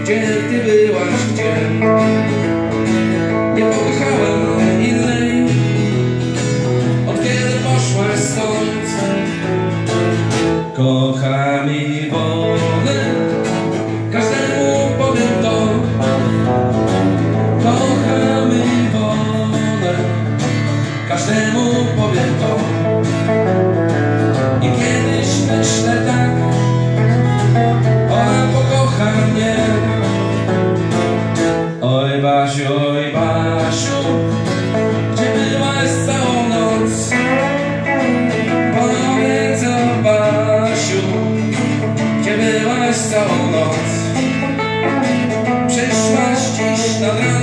gdzie ty byłaś, gdzie? Nie pokochałem innej, od kiedy poszłaś stąd. Kocham i wolę, każdemu powiem to. Kocham i wolę, każdemu powiem to. I kiedyś myślę tak, ona pokocha mnie. Oj Basiu, gdzie byłaś całą noc? Powiedz o Basiu, gdzie byłaś całą noc? Przyszłaś dziś nad ranem.